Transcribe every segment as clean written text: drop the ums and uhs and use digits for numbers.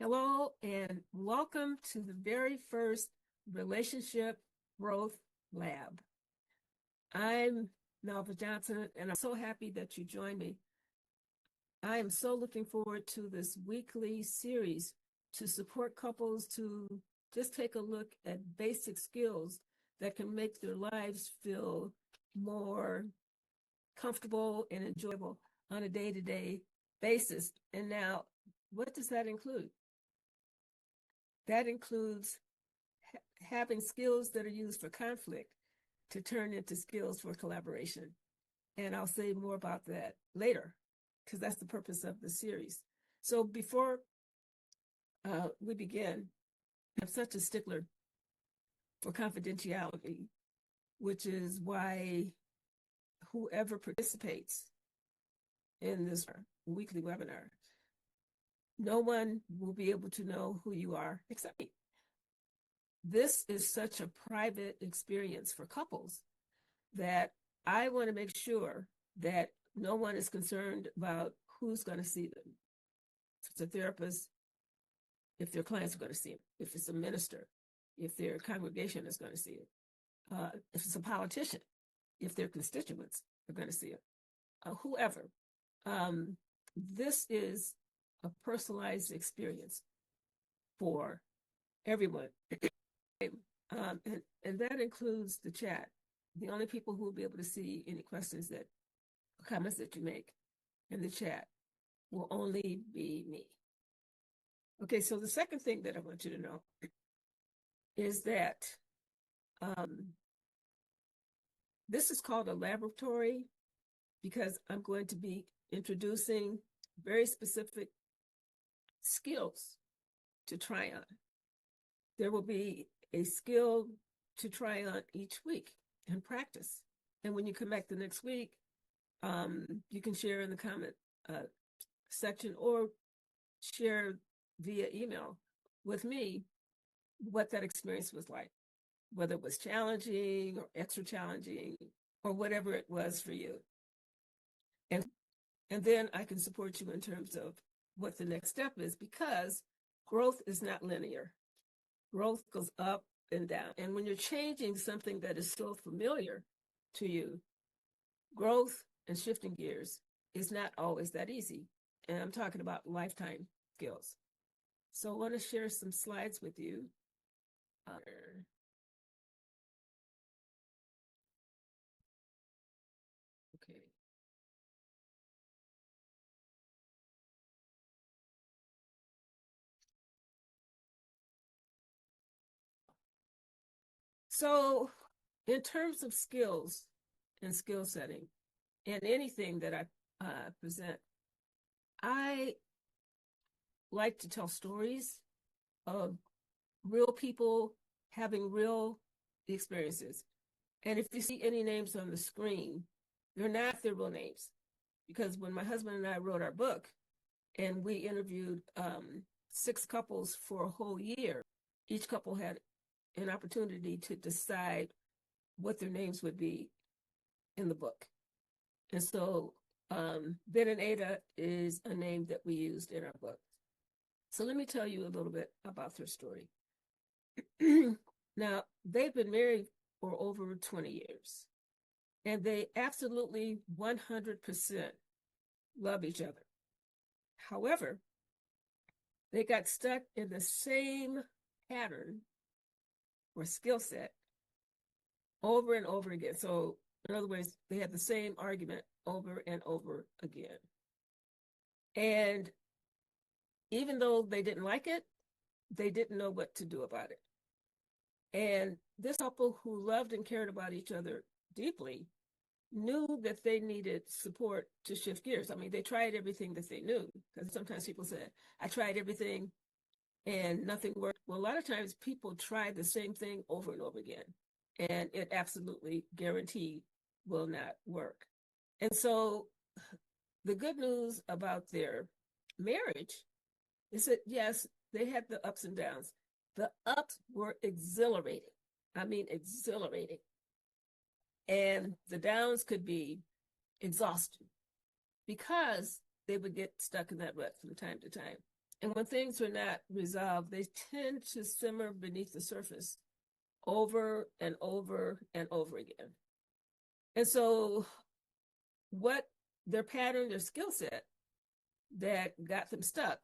Hello and welcome to the very first Relationship Growth Lab. I'm Melva Johnson and I'm so happy that you joined me. I am so looking forward to this weekly series to support couples to just take a look at basic skills that can make their lives feel more comfortable and enjoyable on a day-to-day basis. And now, what does that include? That includes having skills that are used for conflict to turn into skills for collaboration. And I'll say more about that later, because that's the purpose of the series. So before we begin, I'm such a stickler for confidentiality, which is why whoever participates in this weekly webinar, no one will be able to know who you are except me. This is such a private experience for couples that I want to make sure that no one is concerned about who's going to see them. If it's a therapist, if their clients are going to see them, if it's a minister, if their congregation is going to see it, if it's a politician, if their constituents are going to see it, whoever. This is a personalized experience for everyone. And that includes the chat. The only people who will be able to see any questions that comments that you make in the chat will only be me. Okay, so the second thing that I want you to know is that this is called a laboratory because I'm going to be introducing very specific skills to try on. There will be a skill to try on each week and practice. And when you come back the next week, you can share in the comment section or share via email with me what that experience was like, whether it was challenging or extra challenging or whatever it was for you. And then I can support you in terms of what the next step is, because growth is not linear. Growth goes up and down. And when you're changing something that is so familiar to you, growth and shifting gears is not always that easy. And I'm talking about lifetime skills. So I want to share some slides with you. Okay. So in terms of skills and skill setting and anything that I present, I like to tell stories of real people having real experiences. And if you see any names on the screen, they're not their real names. Because when my husband and I wrote our book and we interviewed 6 couples for a whole year, each couple had an opportunity to decide what their names would be in the book. And so Ben and Ada is a name that we used in our book. So let me tell you a little bit about their story. Now, they've been married for over 20 years, and they absolutely 100% love each other. However, they got stuck in the same pattern or skill set over and over again. So, in other words, they had the same argument over and over again. And even though they didn't like it, they didn't know what to do about it. And this couple who loved and cared about each other deeply knew that they needed support to shift gears. I mean, they tried everything that they knew, because sometimes people say, I tried everything and nothing worked. Well, a lot of times people try the same thing over and over again, and it absolutely guaranteed will not work. And so the good news about their marriage is that, yes, they had the ups and downs. The ups were exhilarating. I mean, exhilarating. And the downs could be exhausting because they would get stuck in that rut from time to time. And when things are not resolved, they tend to simmer beneath the surface over and over and over again. And so what their pattern, their skill set that got them stuck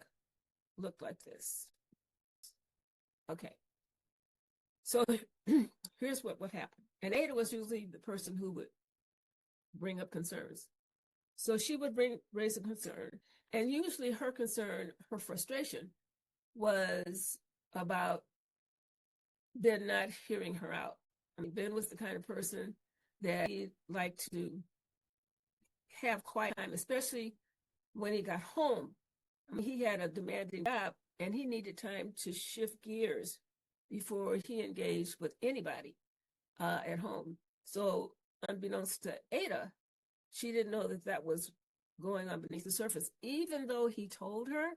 looked like this. Okay. So here's what would happen. And Ada was usually the person who would bring up concerns. So she would raise a concern. And usually her concern, her frustration, was about Ben not hearing her out. I mean, Ben was the kind of person that he liked to have quiet time, especially when he got home. I mean, he had a demanding job and he needed time to shift gears before he engaged with anybody at home. So unbeknownst to Ada, she didn't know that that was going on beneath the surface. Even though he told her,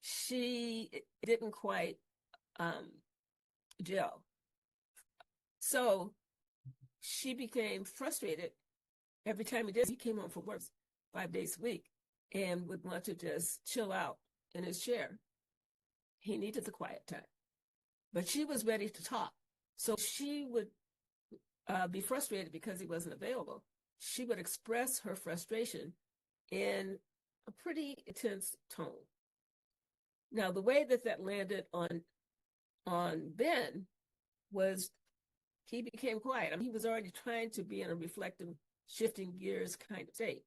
she didn't quite gel. So she became frustrated every time he came home from work 5 days a week and would want to just chill out in his chair. He needed the quiet time. But she was ready to talk. So she would be frustrated because he wasn't available. She would express her frustration in a pretty intense tone. Now, the way that landed on Ben was he became quiet. I mean, he was already trying to be in a reflective, shifting gears kind of state.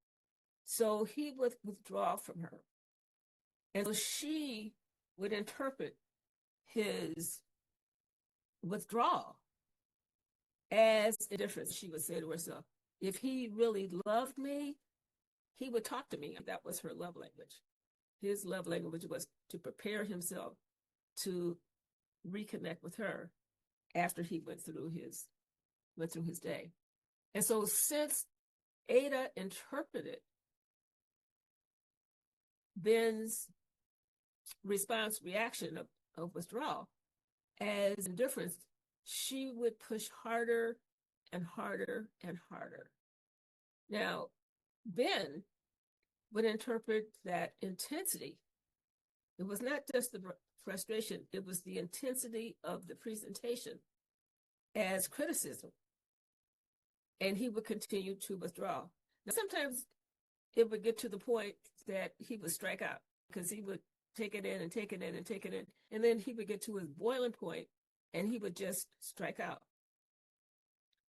So he would withdraw from her. And so she would interpret his withdrawal as indifference. She would say to herself, if he really loved me, he would talk to me. That was her love language. His love language was to prepare himself to reconnect with her after he went through his day. And so since Ada interpreted Ben's reaction of withdrawal as indifference, she would push harder and harder and harder. Now, Ben would interpret that intensity. It was not just the frustration, it was the intensity of the presentation as criticism. And he would continue to withdraw. Now, sometimes it would get to the point that he would strike out because he would take it in and take it in and take it in. And then he would get to his boiling point and he would just strike out.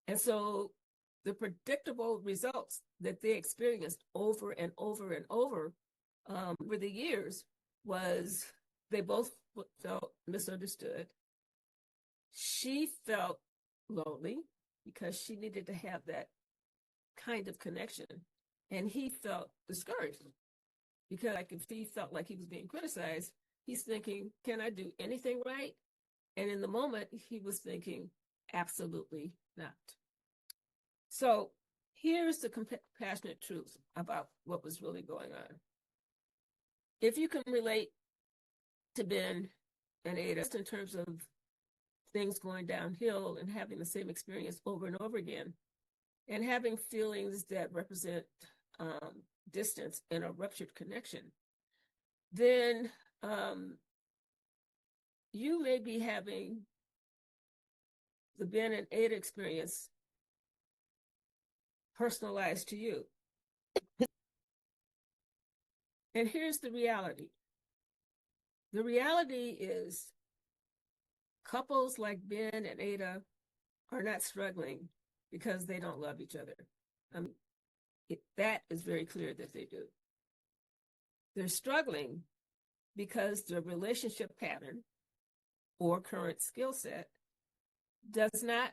And so the predictable results that they experienced over and over and over over the years was they both felt misunderstood. She felt lonely because she needed to have that kind of connection. And he felt discouraged because like if he felt like he was being criticized, he's thinking, can I do anything right? And in the moment, he was thinking, absolutely not. So here's the compassionate truth about what was really going on. If you can relate to Ben and Ada in terms of things going downhill and having the same experience over and over again, and having feelings that represent distance and a ruptured connection, then you may be having the Ben and Ada experience personalized to you. And here's the reality. The reality is couples like Ben and Ada are not struggling because they don't love each other. That is very clear that they do. They're struggling because their relationship pattern or current skill set does not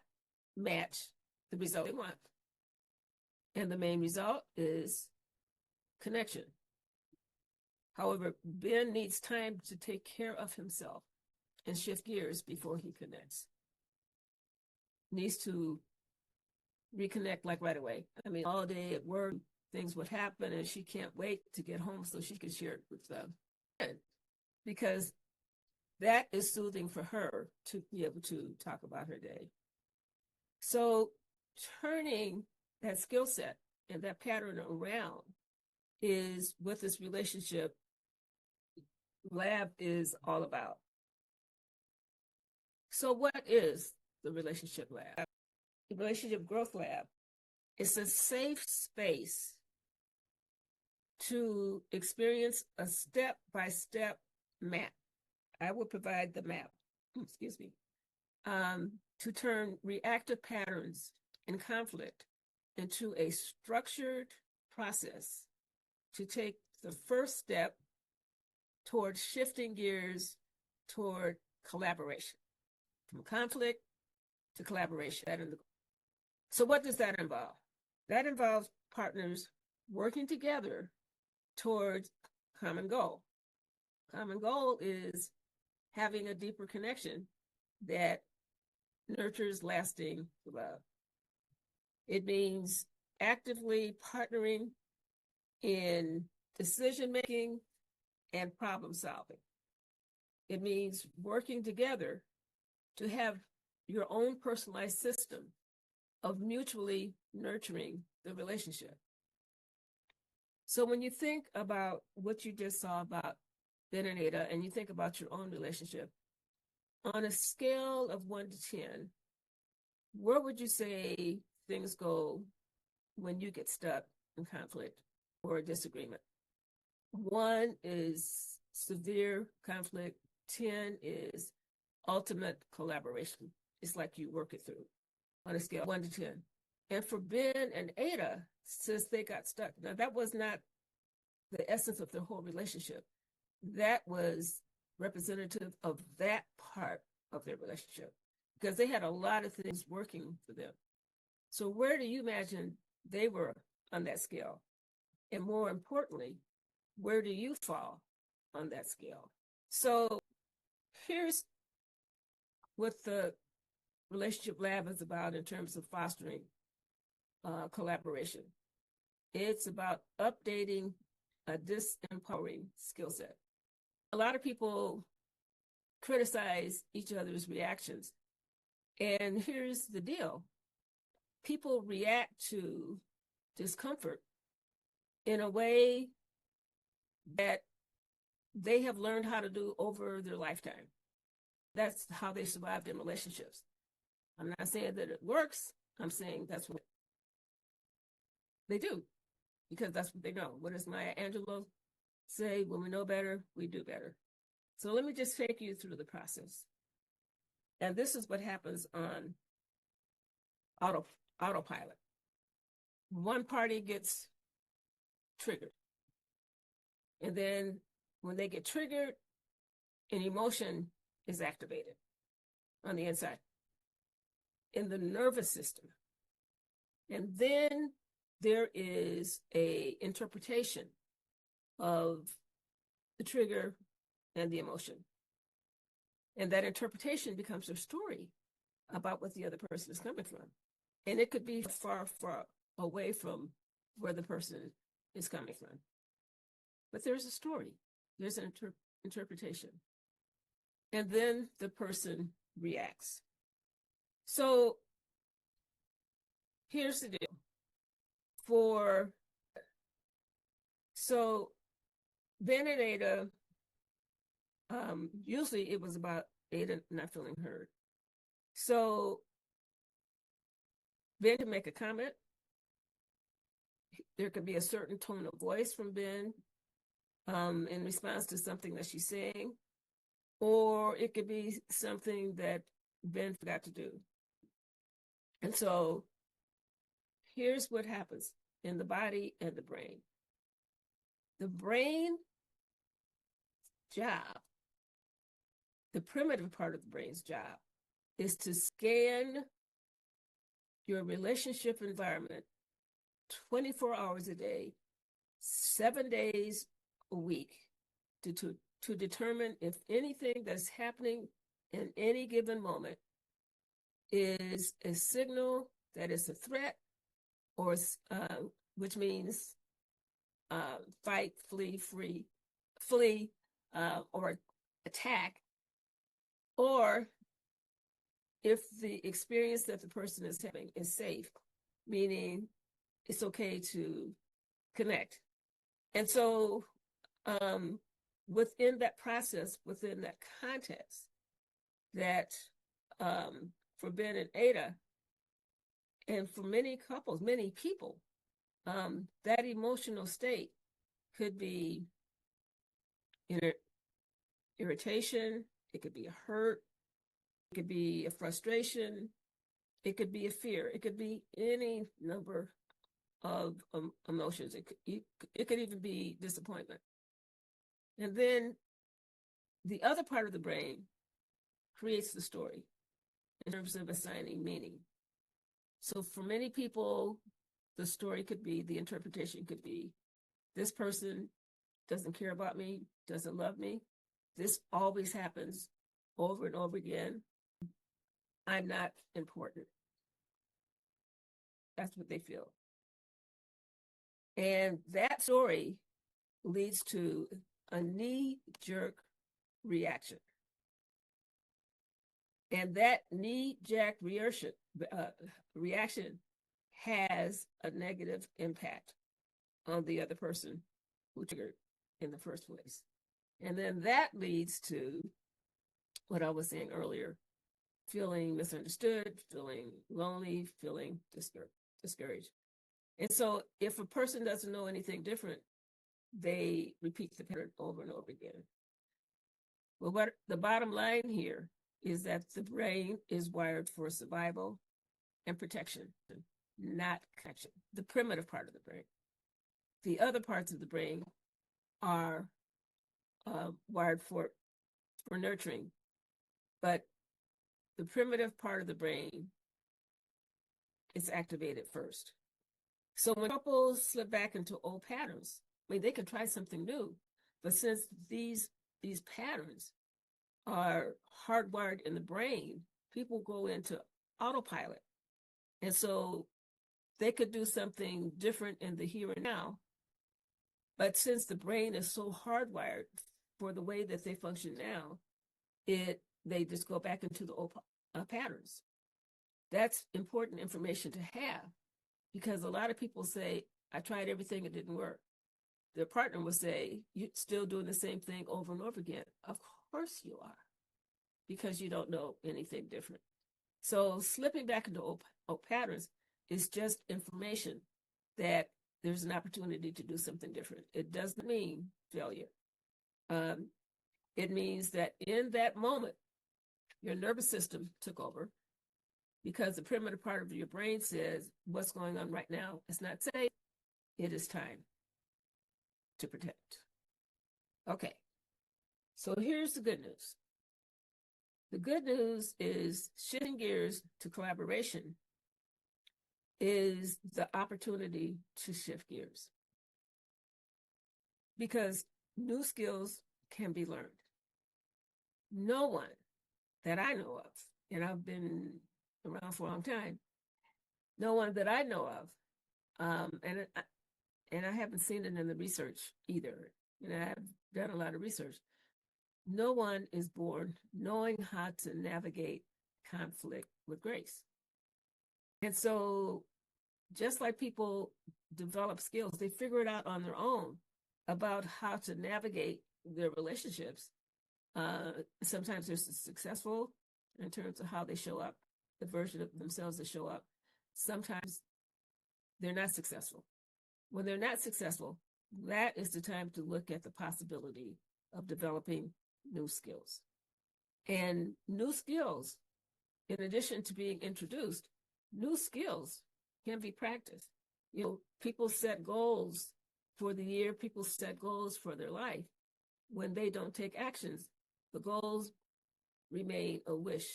match the result they want. And the main result is connection. However, Ben needs time to take care of himself and shift gears before he connects. Needs to reconnect like right away. I mean, all day at work, things would happen and she can't wait to get home so she can share it with them. Because that is soothing for her to be able to talk about her day. So turning that skill set and that pattern around is what this relationship lab is all about. So what is the Relationship Lab? The Relationship Growth Lab is a safe space to experience a step-by-step map. I will provide the map, excuse me, to turn reactive patterns in conflict into a structured process to take the first step toward shifting gears toward collaboration, from conflict to collaboration. So what does that involve? That involves partners working together towards common goal. Common goal is having a deeper connection that nurtures lasting love. It means actively partnering in decision making and problem solving. It means working together to have your own personalized system of mutually nurturing the relationship. So when you think about what you just saw about Ben and Ada, and you think about your own relationship, on a scale of 1 to 10, where would you say things go when you get stuck in conflict or a disagreement? 1 is severe conflict, 10 is ultimate collaboration. It's like you work it through on a scale of 1 to 10. And for Ben and Ada, since they got stuck, now that was not the essence of their whole relationship. That was representative of that part of their relationship because they had a lot of things working for them. So where do you imagine they were on that scale? And more importantly, where do you fall on that scale? So here's what the Relationship Lab is about in terms of fostering collaboration. It's about updating a disempowering skill set. A lot of people criticize each other's reactions. And here's the deal. People react to discomfort in a way that they have learned how to do over their lifetime. That's how they survived in relationships. I'm not saying that it works. I'm saying that's what they do because that's what they know. What does Maya Angelou say? When we know better, we do better. So let me just take you through the process. And this is what happens on autopilot. One party gets triggered. And then when they get triggered, an emotion is activated on the inside in the nervous system. And then there is an interpretation of the trigger and the emotion. And that interpretation becomes a story about what the other person is coming from. And it could be far, far away from where the person is coming from. But there's a story, there's an interpretation. And then the person reacts. So here's the deal. So Ben and Ada, usually it was about Ada not feeling heard. So Ben can make a comment. There could be a certain tone of voice from Ben in response to something that she's saying, or it could be something that Ben forgot to do. And so here's what happens in the body and the brain. The brain job, the primitive part of the brain's job, is to scan your relationship environment 24 hours a day, 7 days a week to determine if anything that's happening in any given moment is a signal that it's a threat, or which means fight, flee, or attack, or if the experience that the person is having is safe, meaning it's okay to connect. And so within that process, within that context, that for Ben and Ada, and for many couples, many people, that emotional state could be irritation, it could be a hurt, it could be a frustration, it could be a fear, it could be any number of emotions. It could even be disappointment. And then the other part of the brain creates the story in terms of assigning meaning. So for many people, the story could be, the interpretation could be, this person doesn't care about me, doesn't love me. This always happens over and over again. I'm not important. That's what they feel. And that story leads to a knee-jerk reaction. And that knee-jerk reaction has a negative impact on the other person who triggered in the first place. And then that leads to what I was saying earlier, feeling misunderstood, feeling lonely, feeling discouraged. And so if a person doesn't know anything different, they repeat the pattern over and over again. Well, what the bottom line here is that the brain is wired for survival and protection, not connection, the primitive part of the brain. The other parts of the brain are wired for nurturing, but the primitive part of the brain is activated first. So when couples slip back into old patterns, I mean, they can try something new, but since these patterns are hardwired in the brain, people go into autopilot. And so they could do something different in the here and now. But since the brain is so hardwired for the way that they function now, they just go back into the old patterns. That's important information to have, because a lot of people say, I tried everything, it didn't work. Their partner will say, you're still doing the same thing over and over again. Of course you are, because you don't know anything different. So slipping back into old patterns is just information that there's an opportunity to do something different. It doesn't mean failure. It means that in that moment, your nervous system took over, because the primitive part of your brain says, what's going on right now is not safe. It is time to protect. Okay, so here's the good news. The good news is shifting gears to collaboration is the opportunity to shift gears, because new skills can be learned. No one that I know of, and I've been around for a long time, no one that I know of, and I haven't seen it in the research either, and I've done a lot of research. No one is born knowing how to navigate conflict with grace. And so just like people develop skills, they figure it out on their own about how to navigate their relationships. Sometimes they're successful in terms of how they show up, the version of themselves that show up. Sometimes they're not successful. When they're not successful, that is the time to look at the possibility of developing new skills. And new skills, in addition to being introduced, new skills can be practiced. You know, people set goals for the year, people set goals for their life. When they don't take actions, the goals remain a wish.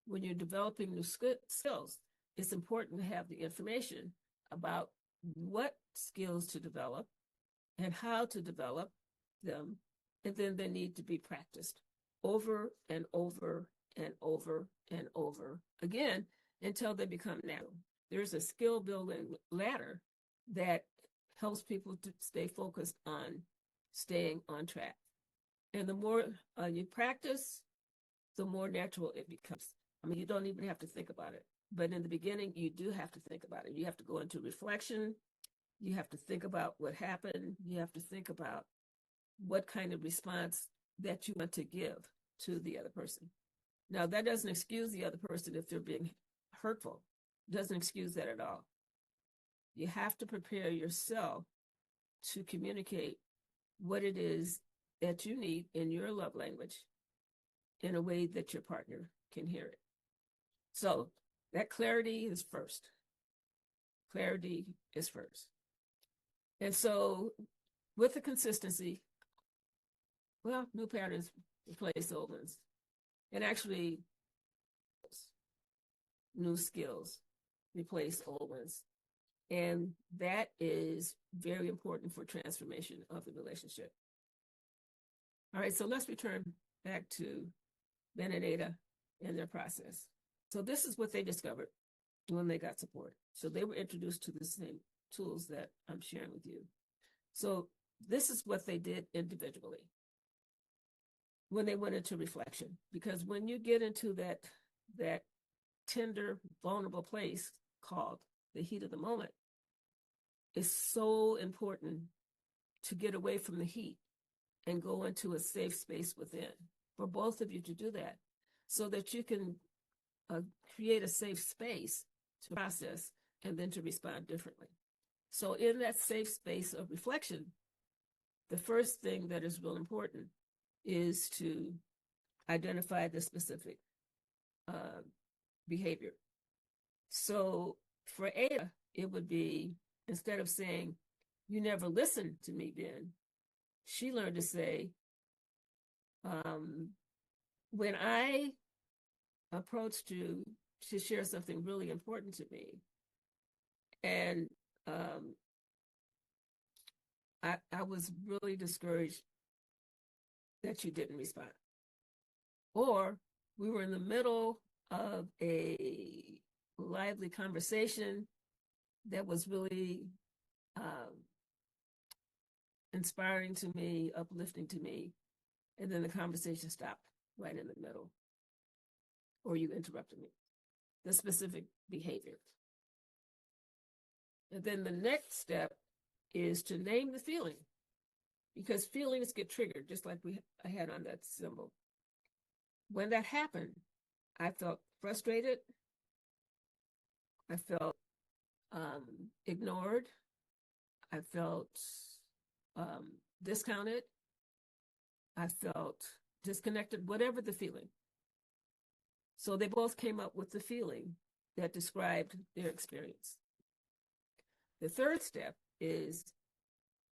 When you're developing new skills, it's important to have the information about what skills to develop and how to develop them, and then they need to be practiced over and over and over and over again until they become natural. There's a skill building ladder that helps people to stay focused on staying on track. And the more you practice, the more natural it becomes. I mean, you don't even have to think about it. But in the beginning, you do have to think about it. You have to go into reflection. You have to think about what happened. You have to think about what kind of response that you want to give to the other person. Now, that doesn't excuse the other person if they're being hurtful. It doesn't excuse that at all. You have to prepare yourself to communicate what it is that you need in your love language in a way that your partner can hear it. So that clarity is first. Clarity is first. And so with the consistency, well, new patterns replace old ones. And actually, new skills replace old ones. And that is very important for transformation of the relationship. All right, so let's return back to Ben and Ada and their process. So this is what they discovered when they got support. So they were introduced to the same tools that I'm sharing with you. So this is what they did individually when they went into reflection. Because when you get into that tender, vulnerable place called the heat of the moment, it's so important to get away from the heat and go into a safe space within for both of you to do that so that you can create a safe space to process and then to respond differently. So in that safe space of reflection, the first thing that is real important is to identify the specific behavior. So for Ada, it would be, instead of saying, "You never listened to me, Ben," she learned to say, when I approached you to share something really important to me, and I was really discouraged that you didn't respond. Or we were in the middle of a lively conversation that was really inspiring to me, uplifting to me, and then the conversation stopped right in the middle, or you interrupted me. The specific behavior. And then the next step is to name the feeling, because feelings get triggered, just like I had on that symbol. When that happened, I felt frustrated. I felt ignored. I felt discounted. I felt disconnected, whatever the feeling. So they both came up with the feeling that described their experience. The third step is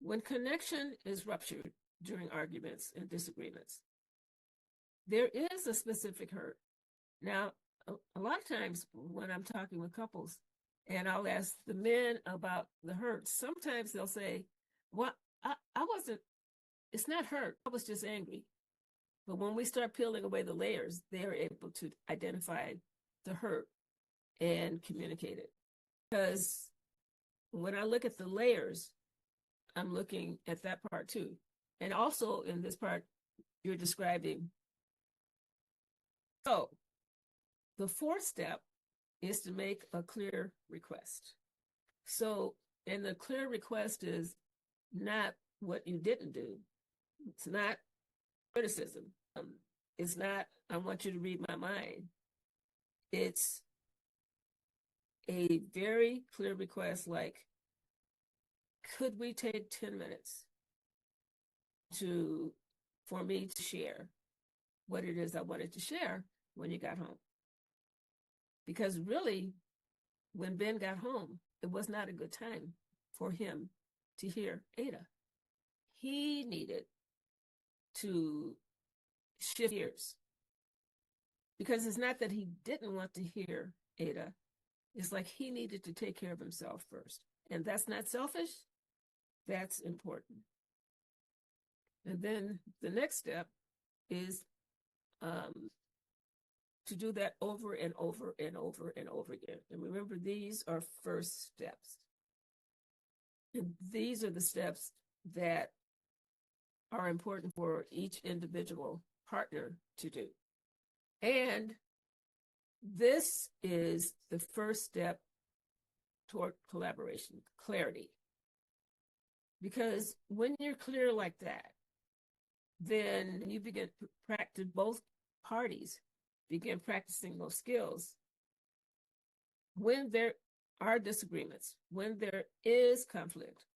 when connection is ruptured during arguments and disagreements, there is a specific hurt. Now, a lot of times when I'm talking with couples and I'll ask the men about the hurt, sometimes they'll say, "Well, I wasn't, it's not hurt, I was just angry." But when we start peeling away the layers, they're able to identify the hurt and communicate it. Because when I look at the layers, I'm looking at that part too. And also in this part, you're describing. So the fourth step is to make a clear request. So, and the clear request is not what you didn't do. It's not criticism. It's not, "I want you to read my mind." It's a very clear request like, "Could we take 10 minutes for me to share what it is I wanted to share when you got home?" Because really, when Ben got home, it was not a good time for him to hear Ada. He needed to shift gears. Because it's not that he didn't want to hear Ada. It's like he needed to take care of himself first. And that's not selfish. That's important. And then the next step is to do that over and over and over and over again. And remember, these are first steps. And these are the steps that are important for each individual partner to do. And this is the first step toward collaboration, clarity. Because when you're clear like that, then you begin to practice, both parties begin practicing those skills. When there are disagreements, when there is conflict,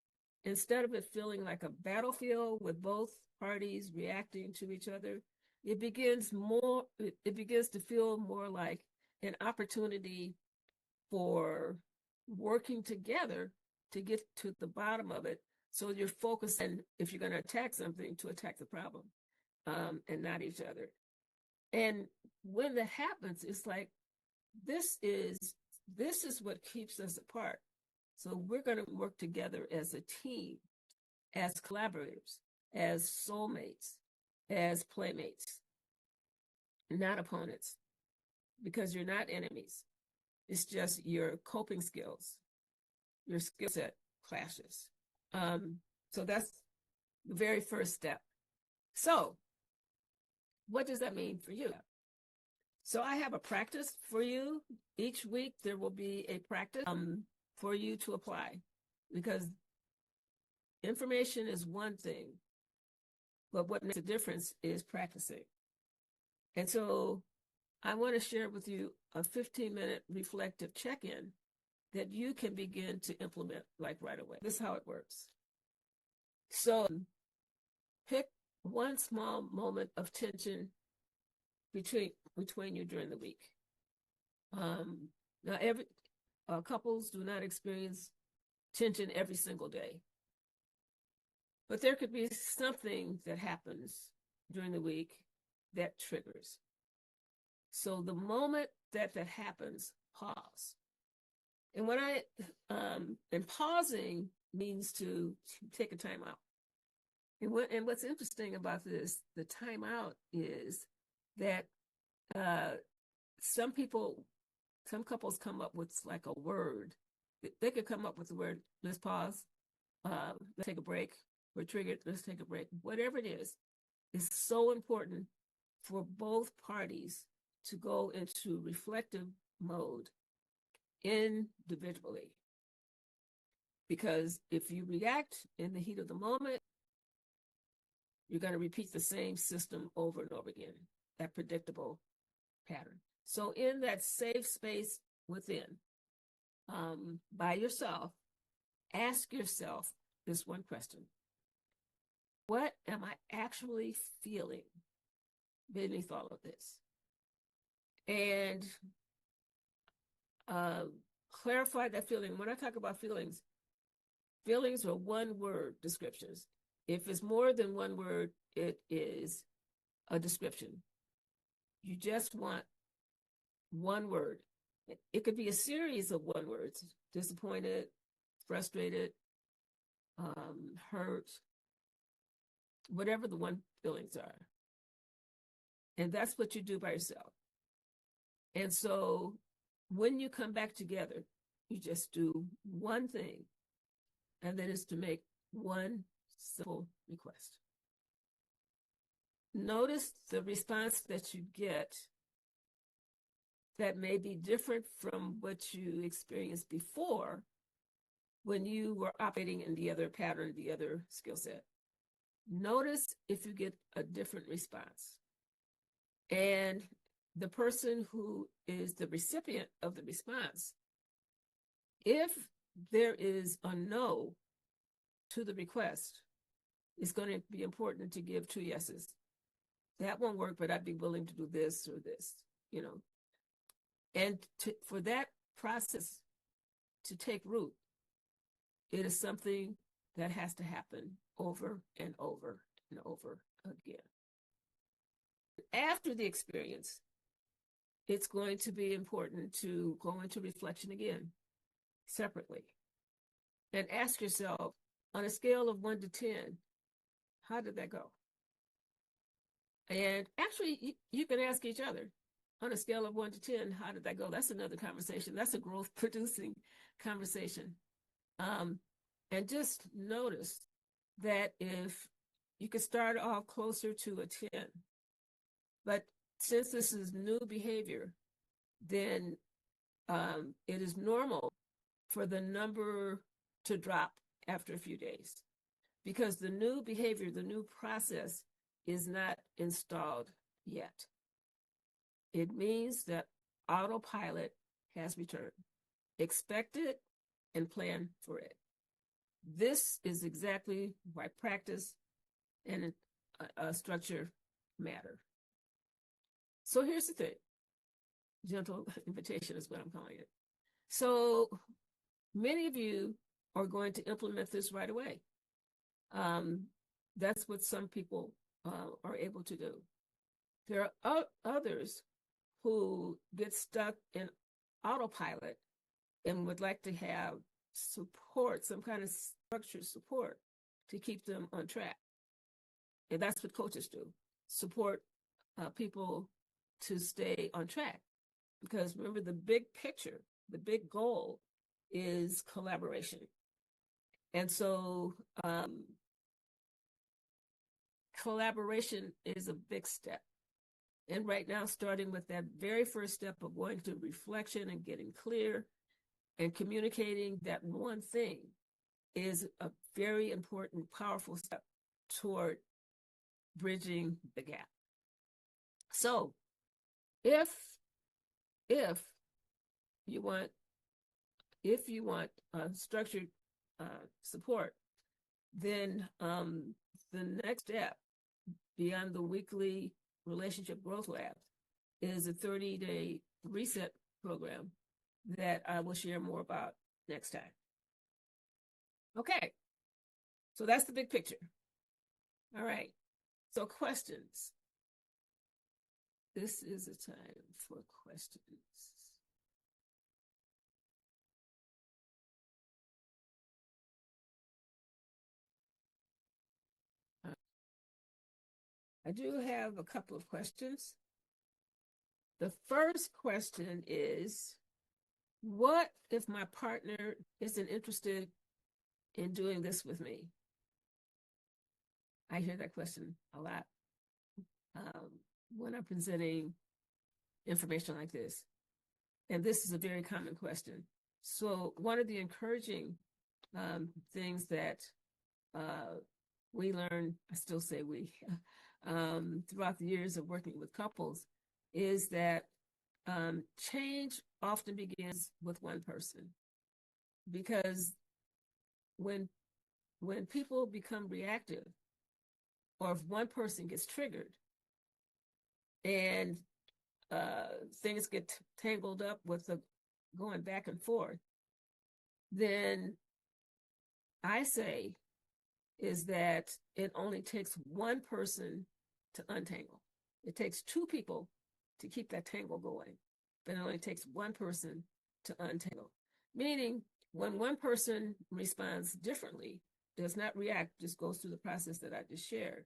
instead of it feeling like a battlefield with both parties reacting to each other, it begins to feel more like an opportunity for working together to get to the bottom of it. So you're focused, and if you're going to attack something, to attack the problem, and not each other. And when that happens, it's like this is what keeps us apart. So we're going to work together as a team, as collaborators, as soulmates, as playmates, not opponents, because you're not enemies. It's just your coping skills, your skill set clashes. So that's the very first step. So what does that mean for you? So I have a practice for you. Each week there will be a practice for you to apply, because information is one thing, but what makes a difference is practicing. And so I want to share with you a 15-minute reflective check-in that you can begin to implement like right away. This is how it works. So pick one small moment of tension between you during the week. Now, couples do not experience tension every single day, but there could be something that happens during the week that triggers. So the moment that happens, pause. And and pausing means to take a time out. And what's interesting about this, the time out, is that some couples come up with like a word. They could come up with the word, let's pause, let's take a break, we're triggered, let's take a break. Whatever it is, it's so important for both parties to go into reflective mode individually. Because if you react in the heat of the moment, you're going to repeat the same system over and over again, that predictable pattern. So in that safe space within, by yourself, ask yourself this one question. What am I actually feeling beneath all of this? And clarify that feeling. When I talk about feelings are one-word descriptions. If it's more than one word, it is a description. You just want one word. It could be a series of one words: disappointed, frustrated, hurt, whatever the one feelings are. And that's what you do by yourself. And so when you come back together, you just do one thing, and that is to make one simple request. Notice the response that you get that may be different from what you experienced before when you were operating in the other pattern, the other skill set. Notice if you get a different response. And the person who is the recipient of the response, if there is a no to the request, it's going to be important to give 2 yeses. That won't work, but I'd be willing to do this or this, And for that process to take root, it is something that has to happen over and over and over again. After the experience, it's going to be important to go into reflection again, separately, and ask yourself, on a scale of 1 to 10, how did that go? And actually, you can ask each other, on a scale of 1 to 10, how did that go? That's another conversation. That's a growth-producing conversation. And just notice that if you could start off closer to a 10, but since this is new behavior, then it is normal for the number to drop after a few days, because the new behavior, the new process is not installed yet. It means that autopilot has returned. Expect it and plan for it. This is exactly why practice and structure matter. So here's the thing. Gentle invitation is what I'm calling it. So many of you are going to implement this right away. That's what some people are able to do. There are others who get stuck in autopilot and would like to have support, some kind of structured support to keep them on track. And that's what coaches do, support people to stay on track. Because remember, the big picture, the big goal is collaboration. And so collaboration is a big step. And right now, starting with that very first step of going to reflection and getting clear and communicating that one thing is a very important, powerful step toward bridging the gap. So if you want structured support, then the next step beyond the weekly relationship growth lab is a 30-day reset program that I will share more about next time. Okay, so that's the big picture. All right, so questions. This is a time for questions. I do have a couple of questions. The first question is, what if my partner isn't interested in doing this with me? I hear that question a lot when I'm presenting information like this. And this is a very common question. So one of the encouraging things that we learn, I still say we, throughout the years of working with couples, is that change often begins with one person. Because when people become reactive, or if one person gets triggered and things get tangled up with the going back and forth, then I say is that it only takes one person to untangle. It takes two people to keep that tangle going, but it only takes one person to untangle. Meaning, when one person responds differently, does not react, just goes through the process that I just shared,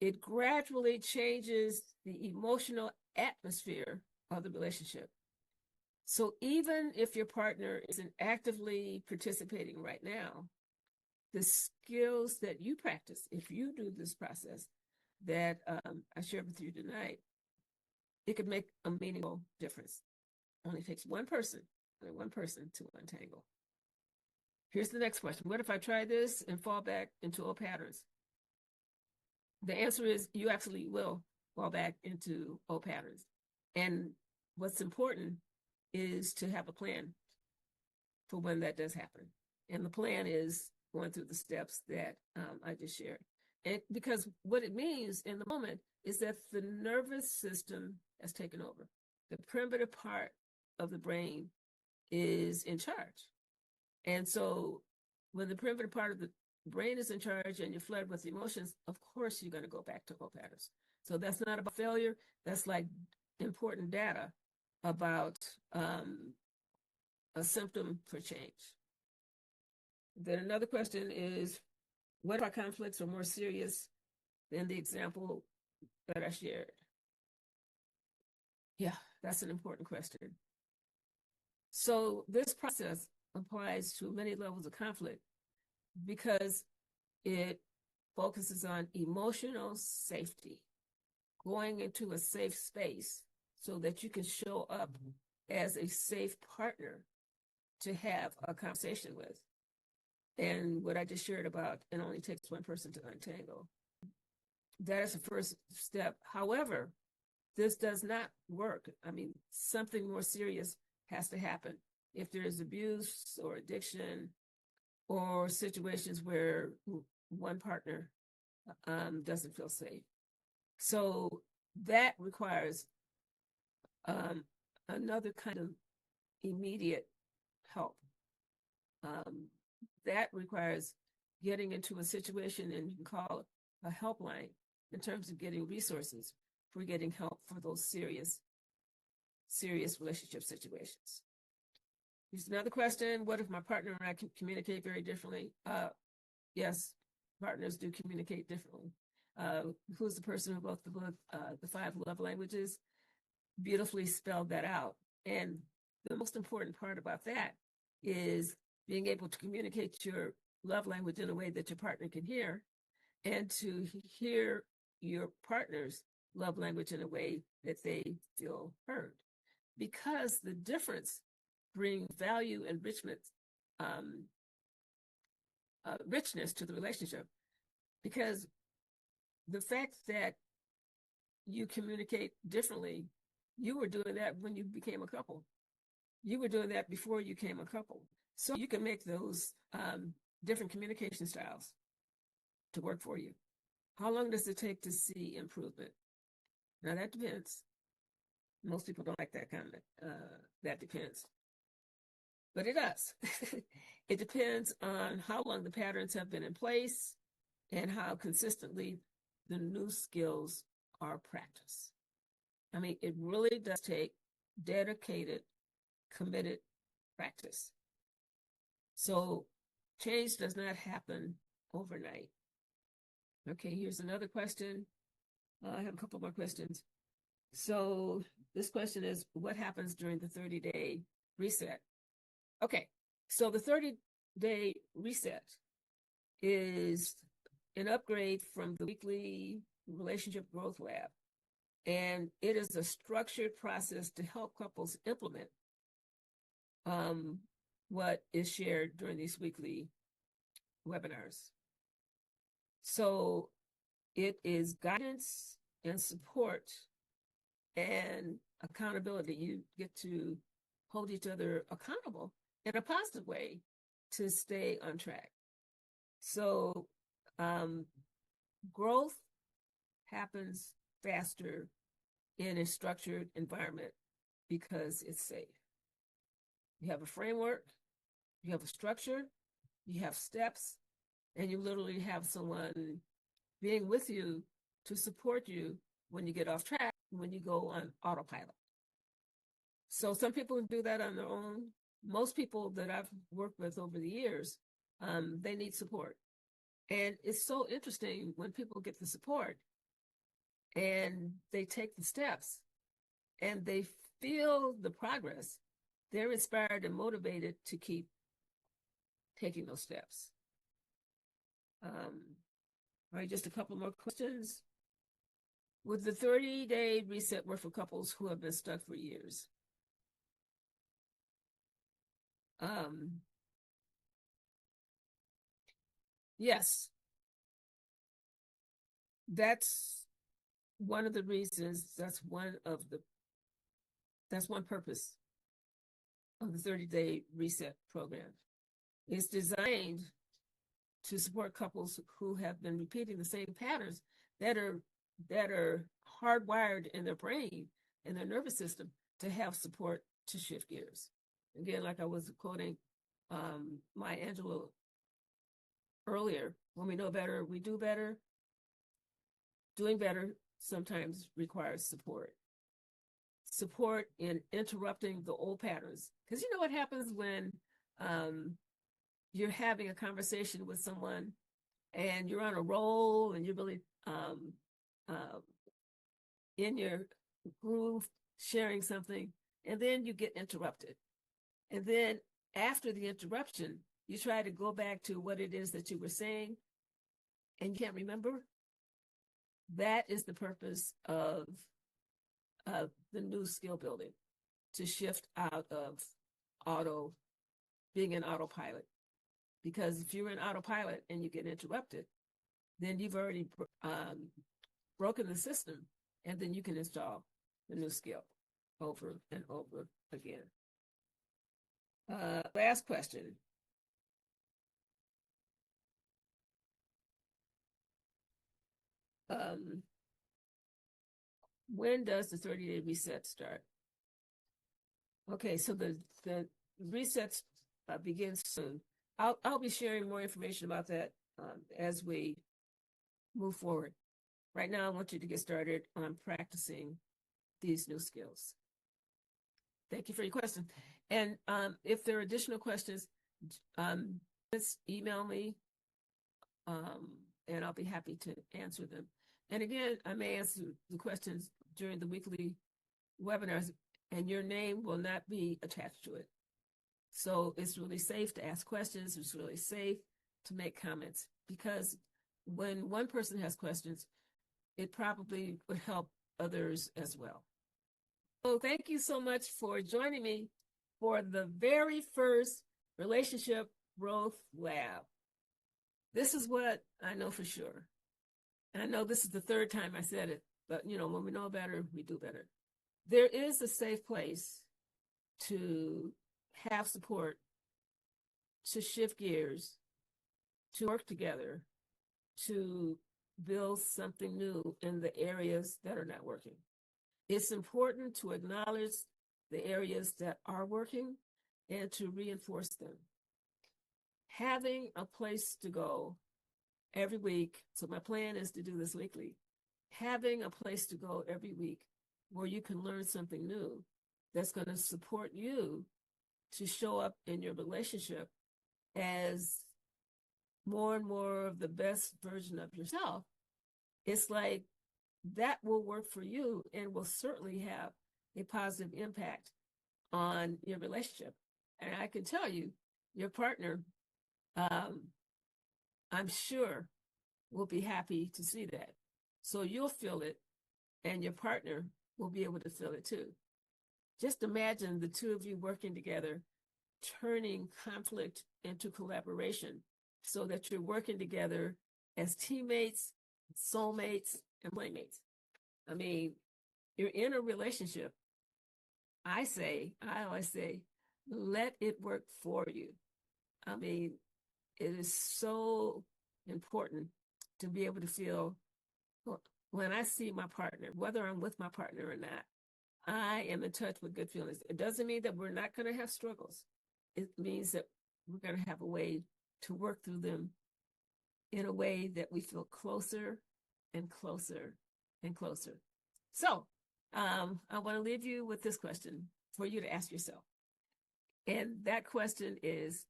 it gradually changes the emotional atmosphere of the relationship. So even if your partner isn't actively participating right now, the skills that you practice, if you do this process that I shared with you tonight, it could make a meaningful difference. Only takes one person to untangle. Here's the next question. What if I try this and fall back into old patterns? The answer is you absolutely will fall back into old patterns. And what's important is to have a plan for when that does happen. And the plan is going through the steps that I just shared. And because what it means in the moment is that the nervous system has taken over. The primitive part of the brain is in charge. And so when the primitive part of the brain is in charge and you're flooded with emotions, of course you're going to go back to old patterns. So that's not about failure. That's like important data about a symptom for change. Then another question is, what if our conflicts are more serious than the example that I shared? Yeah, that's an important question. So this process applies to many levels of conflict because it focuses on emotional safety, going into a safe space so that you can show up as a safe partner to have a conversation with. And what I just shared about, it only takes one person to untangle. that is the first step. However, this does not work. I mean, something more serious has to happen. If there is abuse or addiction or situations where one partner doesn't feel safe. So that requires another kind of immediate help. That requires getting into a situation, and you can call a helpline in terms of getting resources for getting help for those serious relationship situations. Here's another question. What if my partner and I can communicate very differently? Yes, partners do communicate differently. Who's the person who wrote the book, The 5 Love Languages? Beautifully spelled that out. And the most important part about that is being able to communicate your love language in a way that your partner can hear, and to hear your partner's love language in a way that they feel heard. Because the difference brings value and richness to the relationship. Because the fact that you communicate differently, you were doing that when you became a couple. You were doing that before you became a couple. So you can make those different communication styles to work for you. How long does it take to see improvement? Now that depends. Most people don't like that comment. That depends. But it does. It depends on how long the patterns have been in place and how consistently the new skills are practiced. I mean, it really does take dedicated, committed practice. So change does not happen overnight. Okay, here's another question. I have a couple more questions. So this question is, what happens during the 30-day reset? Okay, so the 30-day reset is an upgrade from the weekly relationship growth lab. And it is a structured process to help couples implement what is shared during these weekly webinars. So it is guidance and support and accountability. You get to hold each other accountable in a positive way to stay on track. So growth happens faster in a structured environment because it's safe. You have a framework, you have a structure, you have steps, and you literally have someone being with you to support you when you get off track, when you go on autopilot. So some people can do that on their own. Most people that I've worked with over the years, they need support. And it's so interesting when people get the support and they take the steps and they feel the progress, they're inspired and motivated to keep taking those steps. All right, just a couple more questions. Would the 30-day reset work for couples who have been stuck for years? Yes, that's one of the reasons. That's one purpose of the 30-day reset program. It's designed to support couples who have been repeating the same patterns that are hardwired in their brain and their nervous system to have support to shift gears. Again, like I was quoting Maya Angelou earlier, when we know better, we do better. Doing better sometimes requires support. Support in interrupting the old patterns. Because you know what happens when you're having a conversation with someone and you're on a roll and you're really in your groove sharing something, and then you get interrupted. And then after the interruption, you try to go back to what it is that you were saying and you can't remember. That is the purpose of the new skill building, to shift out of being an autopilot. Because if you're in autopilot and you get interrupted, then you've already broken the system, and then you can install the new skill over and over again. Last question. When does the 30-day reset start? Okay, so the reset begins soon. I'll be sharing more information about that as we move forward. Right now, I want you to get started on practicing these new skills. Thank you for your question. And if there are additional questions, just email me, and I'll be happy to answer them. And again, I may answer the questions during the weekly webinars, and your name will not be attached to it. So it's really safe to ask questions. It's really safe to make comments, because when one person has questions, it probably would help others as well. So thank you so much for joining me for the very first Relationship Growth Lab. This is what I know for sure. And I know this is the third time I said it, but when we know better, we do better. There is a safe place to have support, to shift gears, to work together, to build something new in the areas that are not working. It's important to acknowledge the areas that are working and to reinforce them. Having a place to go every week, so my plan is to do this weekly, having a place to go every week where you can learn something new that's going to support you to show up in your relationship as more and more of the best version of yourself. It's like that will work for you and will certainly have a positive impact on your relationship. And I can tell you, your partner, I'm sure, will be happy to see that. So you'll feel it, and your partner will be able to feel it too. Just imagine the two of you working together, turning conflict into collaboration so that you're working together as teammates, soulmates, and playmates. I mean, you're in a relationship. I always say, let it work for you. I mean, it is so important to be able to feel, when I see my partner, whether I'm with my partner or not, I am in touch with good feelings. It doesn't mean that we're not going to have struggles. It means that we're going to have a way to work through them in a way that we feel closer and closer and closer. So I want to leave you with this question for you to ask yourself. And that question is,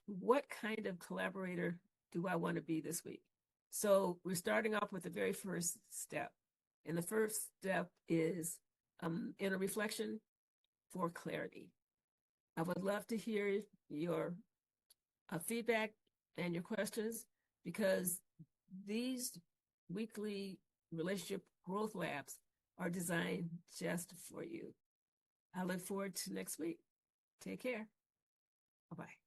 what kind of collaborator do I want to be this week? So we're starting off with the very first step. And the first step is inner reflection for clarity. I would love to hear your feedback and your questions, because these weekly relationship growth labs are designed just for you. I look forward to next week. Take care. Bye-bye.